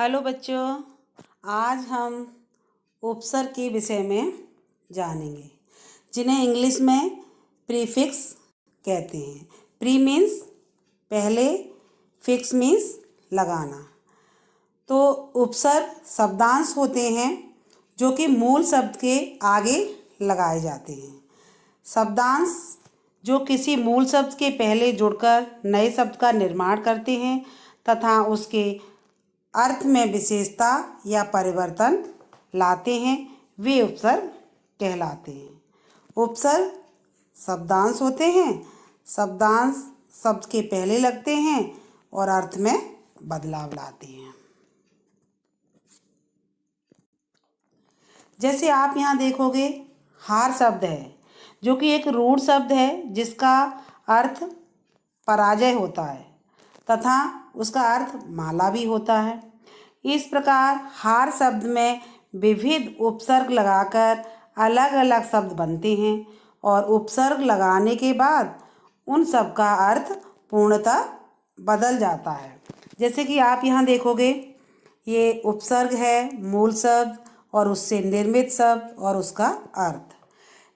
Hello बच्चों, आज हम उपसर्ग के विषय में जानेंगे, जिन्हें इंग्लिश में प्रीफिक्स कहते हैं। प्री मीन्स पहले, फिक्स मीन्स लगाना। तो उपसर्ग शब्दांश होते हैं जो कि मूल शब्द के आगे लगाए जाते हैं। शब्दांश जो किसी मूल शब्द के पहले जुड़कर नए शब्द का निर्माण करते हैं तथा उसके अर्थ में विशेषता या परिवर्तन लाते हैं, वे उपसर्ग कहलाते हैं। उपसर्ग शब्दांश होते हैं। शब्दांश शब्द के पहले लगते हैं और अर्थ में बदलाव लाते हैं। जैसे आप यहाँ देखोगे, हार शब्द है जो कि एक रूढ़ शब्द है जिसका अर्थ पराजय होता है तथा उसका अर्थ माला भी होता है। इस प्रकार हार शब्द में विविध उपसर्ग लगाकर अलग अलग शब्द बनते हैं और उपसर्ग लगाने के बाद उन सब का अर्थ पूर्णतः बदल जाता है। जैसे कि आप यहाँ देखोगे, ये उपसर्ग है मूल शब्द और उससे निर्मित शब्द और उसका अर्थ।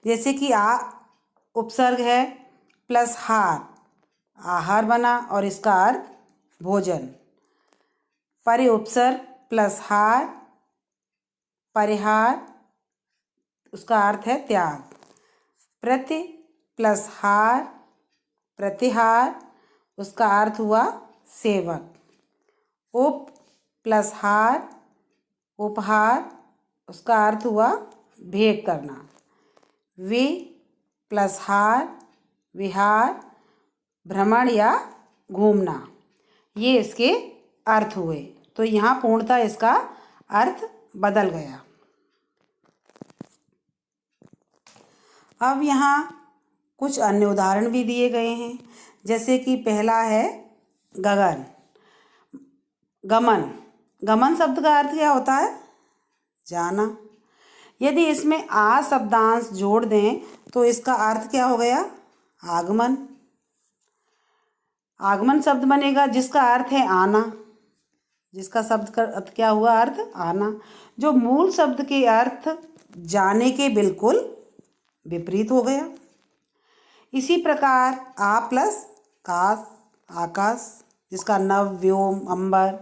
जैसे कि उपसर्ग है प्लस हार, आहार बना और इसका अर्थ भोजन। परि उपसर्ग प्लस हार, परिहार, उसका अर्थ है त्याग। प्रति प्लस हार, प्रतिहार, उसका अर्थ हुआ सेवक। उप प्लस हार, उपहार, उसका अर्थ हुआ भेंट करना। वि प्लस हार, विहार, भ्रमण या घूमना, ये इसके अर्थ हुए। तो यहाँ पूर्णतः इसका अर्थ बदल गया। अब यहाँ कुछ अन्य उदाहरण भी दिए गए हैं। जैसे कि पहला है गगन, गमन। गमन शब्द का अर्थ क्या होता है? जाना। यदि इसमें आ शब्दांश जोड़ दें तो इसका अर्थ क्या हो गया? आगमन। आगमन शब्द बनेगा जिसका अर्थ है आना, जिसका शब्द का अर्थ क्या हुआ? अर्थ आना, जो मूल शब्द के अर्थ जाने के बिल्कुल विपरीत हो गया। इसी प्रकार आ प्लस काश, आकाश, जिसका नभ, व्योम, अंबर,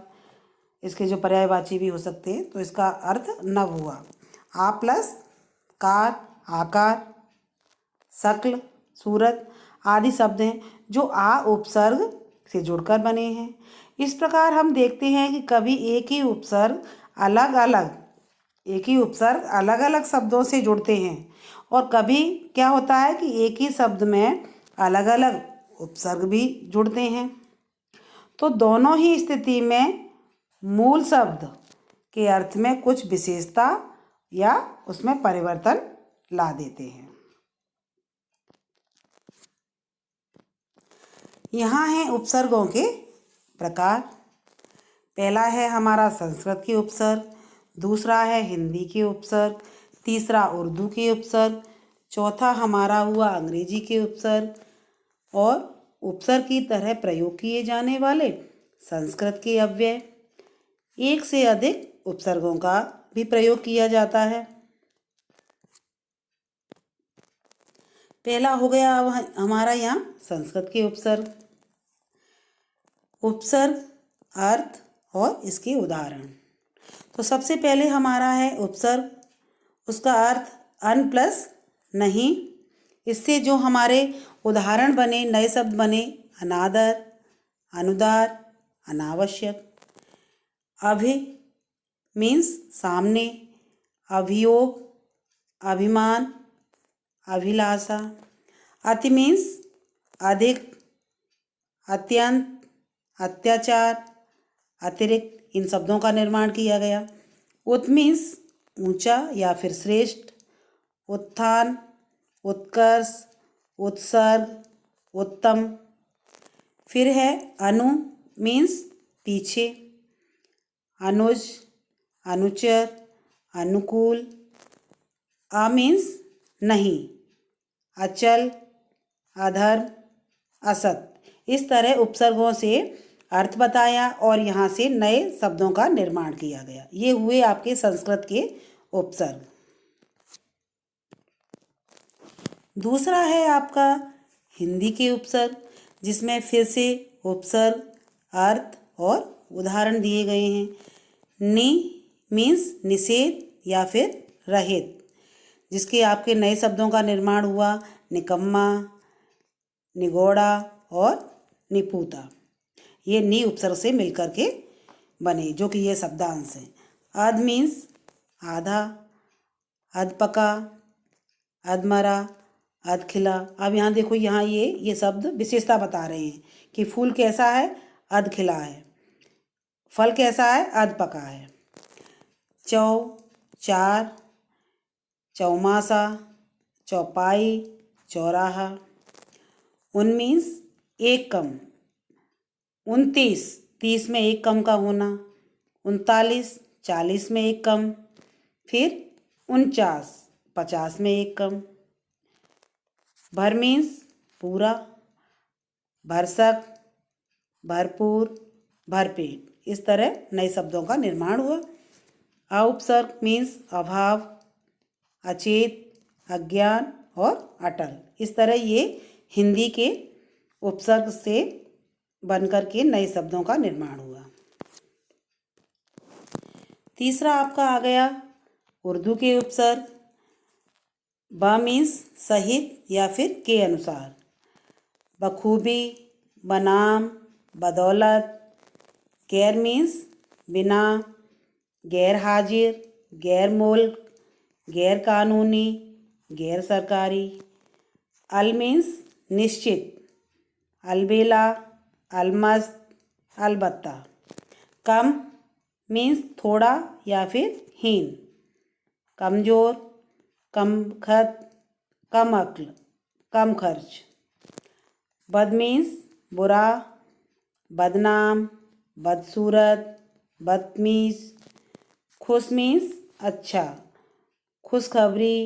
इसके जो पर्यायवाची भी हो सकते हैं, तो इसका अर्थ नभ हुआ। आ प्लस कार, आकार, शक्ल, सूरत आदि शब्द हैं जो आ उपसर्ग से जुड़कर बने हैं। इस प्रकार हम देखते हैं कि कभी एक ही उपसर्ग अलग अलग शब्दों से जुड़ते हैं और कभी क्या होता है कि एक ही शब्द में अलग अलग उपसर्ग भी जुड़ते हैं। तो दोनों ही स्थिति में मूल शब्द के अर्थ में कुछ विशेषता या उसमें परिवर्तन ला देते हैं। यहाँ हैं उपसर्गों के प्रकार। पहला है हमारा संस्कृत के उपसर्ग, दूसरा है हिंदी के उपसर्ग, तीसरा उर्दू के उपसर्ग, चौथा हमारा हुआ अंग्रेजी के उपसर्ग और उपसर्ग की तरह प्रयोग किए जाने वाले संस्कृत के अव्यय। एक से अधिक उपसर्गों का भी प्रयोग किया जाता है। पहला हो गया हमारा यहाँ संस्कृत के उपसर्ग। उपसर्ग, अर्थ और इसके उदाहरण। तो सबसे पहले हमारा है उपसर्ग, उसका अर्थ अन प्लस नहीं। इससे जो हमारे उदाहरण बने, नए शब्द बने, अनादर, अनुदार, अनावश्यक। अभि मीन्स सामने, अभियोग, अभिमान, अभिलाषा। अति मीन्स अधिक, अत्यंत, अत्याचार, अतिरिक्त, इन शब्दों का निर्माण किया गया। उत मीन्स ऊंचा या फिर श्रेष्ठ, उत्थान, उत्कर्ष, उत्सर्ग, उत्तम। फिर है अनु मीन्स पीछे, अनुज, अनुचर, अनुकूल। अ मीन्स नहीं, अचल, अधर्म, असत। इस तरह उपसर्गों से अर्थ बताया और यहाँ से नए शब्दों का निर्माण किया गया। ये हुए आपके संस्कृत के उपसर्ग। दूसरा है आपका हिंदी के उपसर्ग, जिसमें फिर से उपसर्ग, अर्थ और उदाहरण दिए गए हैं। नि मीन्स निषेध या फिर रहित, जिसके आपके नए शब्दों का निर्माण हुआ। निकम्मा, निगोड़ा और निपुता, ये नी उपसर्ग से मिलकर के बने, जो कि ये शब्दांश हैं। अध मीन्स आधा, अधपका, अधमरा, अधखिला। अब यहाँ देखो, यहाँ ये शब्द विशेषता बता रहे हैं कि फूल कैसा है, अधखिला है। फल कैसा है, अधपका है। चौ, चार, चौमासा, चौपाई, चौराहा। उन मीन्स एक कम, 29 30 में एक कम का होना। 39 40 में एक कम। फिर 49 50 में एक कम। भर मीन्स पूरा, भरसक, भरपूर, भरपेट। इस तरह नए शब्दों का निर्माण हुआ। अउपसर्ग मीन्स अभाव, अचेत, अज्ञान और अटल। इस तरह ये हिंदी के उपसर्ग से बनकर के नए शब्दों का निर्माण हुआ। तीसरा आपका आ गया उर्दू के उपसर्ग। ब मीन्स सहित या फिर के अनुसार। बखूबी, बनाम, बदौलत। गैर मीन्स बिना, गैर हाजिर, गैर मुल्क, गैर कानूनी, गैर सरकारी। अल मीन्स निश्चित, अलबेला, अलमस्त, अलबत्ता। कम मीन्स थोड़ा या फिर हीन। कमज़ोर, कम खत, कम अक्ल, कम खर्च। बद मीन्स बुरा, बदनाम, बदसूरत, बदतमीज। खुश मीन्स अच्छा, खुशखबरी,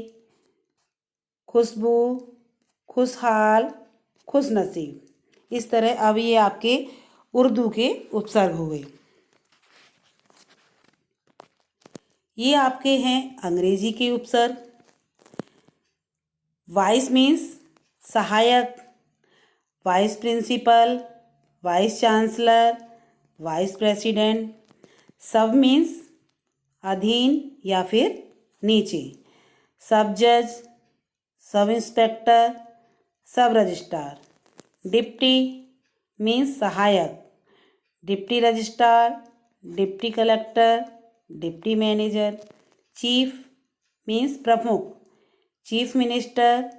खुशबू, खुशहाल, खुश नसीब। इस तरह अब ये आपके उर्दू के उपसर्ग हुए। ये आपके हैं अंग्रेजी के उपसर्ग। वाइस मीन्स सहायक, vice principal, vice chancellor, vice president. Sub means अधीन या फिर नीचे। सब जज, sub inspector, sub registrar. Deputy means सहायक, deputy registrar, deputy collector, deputy manager. Chief means प्रमुख, चीफ मिनिस्टर,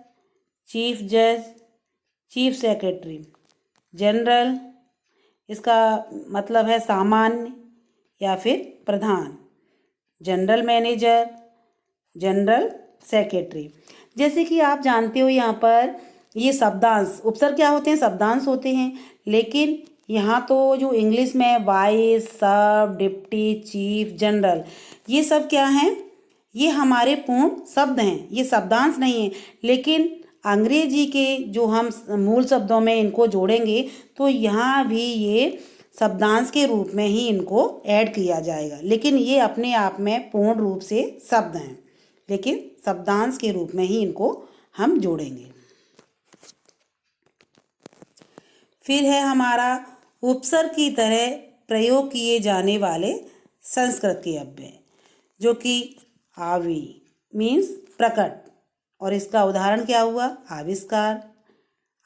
चीफ जज, चीफ सेक्रेटरी। जनरल, इसका मतलब है सामान्य या फिर प्रधान। General manager, general secretary. जैसे कि आप जानते हो, यहाँ पर ये शब्दांश, उपसर्ग क्या होते हैं, शब्दांश होते हैं। लेकिन यहाँ तो जो इंग्लिश में वाइस, सब, डिप्टी, चीफ, जनरल, ये सब क्या हैं, ये हमारे पूर्ण शब्द हैं, ये शब्दांश नहीं है। लेकिन अंग्रेजी के जो हम मूल शब्दों में इनको जोड़ेंगे तो यहाँ भी ये शब्दांश के रूप में ही इनको ऐड किया जाएगा। लेकिन ये अपने आप में पूर्ण रूप से शब्द हैं, लेकिन शब्दांश के रूप में ही इनको हम जोड़ेंगे। फिर है हमारा उपसर्ग की तरह प्रयोग किए जाने वाले संस्कृत के अव्यय, जो कि आवी मीन्स प्रकट, और इसका उदाहरण क्या हुआ, आविष्कार,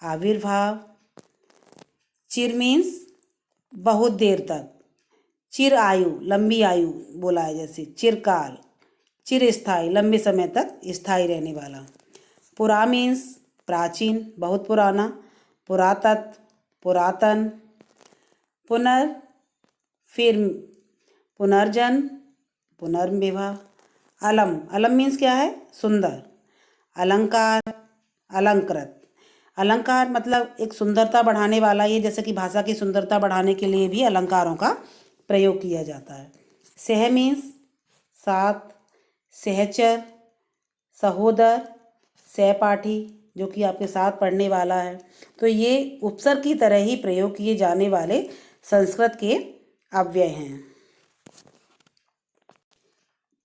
आविर्भाव। चिर मीन्स बहुत देर तक, चिर आयु, लंबी आयु बोला है, जैसे चिरकाल, चिर स्थायी, लंबे समय तक स्थायी रहने वाला। पुरा मीन्स प्राचीन, बहुत पुराना, पुरातत्व, पुरातन। पुनर फिर पुनर्जन्म, पुनर्विवाह। अलम, अलम मीन्स क्या है, सुंदर। अलंकार, अलंकृत। अलंकार मतलब एक सुंदरता बढ़ाने वाला, ये जैसे कि भाषा की सुंदरता बढ़ाने के लिए भी अलंकारों का प्रयोग किया जाता है। सह मीन्स साथ, सहचर, सहोदर, सहपाठी, जो कि आपके साथ पढ़ने वाला है। तो ये उपसर्ग की तरह ही प्रयोग किए जाने वाले संस्कृत के अव्यय हैं।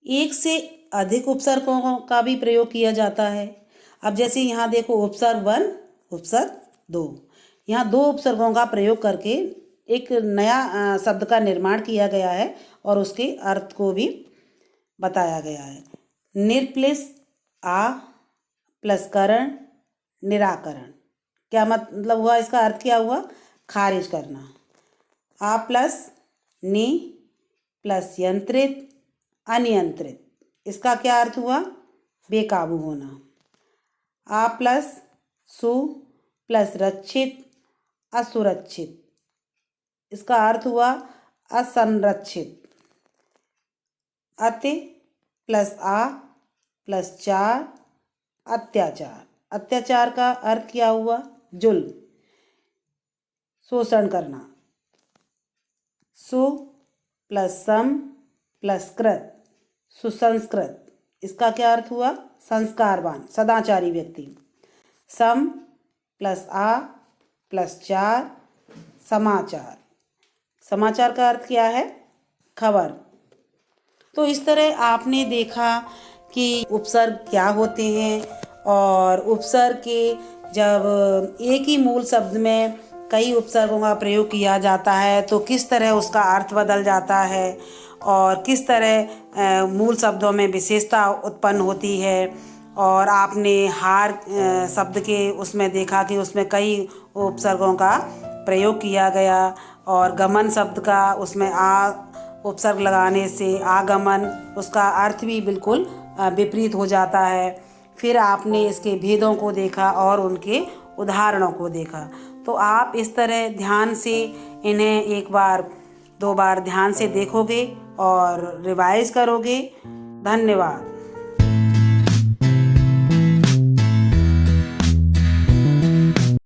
एक से अधिक उपसर्गों का भी प्रयोग किया जाता है। अब जैसे यहाँ देखो उपसर्ग 1, उपसर्ग 2, यहाँ 2 उपसर्गों का प्रयोग करके एक नया शब्द का निर्माण किया गया है और उसके अर्थ को भी बताया गया है। निर प्लस आ प्लस करण निराकरण, क्या मतलब हुआ, इसका अर्थ क्या हुआ, खारिज करना। आ प्लस नि प्लस यंत्रित अनियंत्रित, इसका क्या अर्थ हुआ, बेकाबू होना। आ प्लस सु प्लस रक्षित असुरक्षित, इसका अर्थ हुआ असंरक्षित। अति प्लस आ प्लस चार अत्याचार, अत्याचार का अर्थ क्या हुआ, जुल्म, शोषण करना। सु प्लस सम प्लस कृत सुसंस्कृत, इसका क्या अर्थ हुआ, संस्कारवान सदाचारी व्यक्ति। सम प्लस आ प्लस चार समाचार, समाचार का अर्थ क्या है, खबर। तो इस तरह आपने देखा कि उपसर्ग क्या होते हैं और उपसर्ग के जब एक ही मूल शब्द में कई उपसर्गों का प्रयोग किया जाता है तो किस तरह उसका अर्थ बदल जाता है और किस तरह मूल शब्दों में विशेषता उत्पन्न होती है। और आपने हार शब्द के उसमें देखा कि उसमें कई उपसर्गों का प्रयोग किया गया और गमन शब्द का उसमें आ उपसर्ग लगाने से आगमन, उसका अर्थ भी बिल्कुल विपरीत हो जाता है। फिर आपने इसके भेदों को देखा और उनके उदाहरणों को देखा। तो आप इस तरह ध्यान से इन्हें एक बार 2 बार ध्यान से देखोगे और रिवाइज करोगे। धन्यवाद।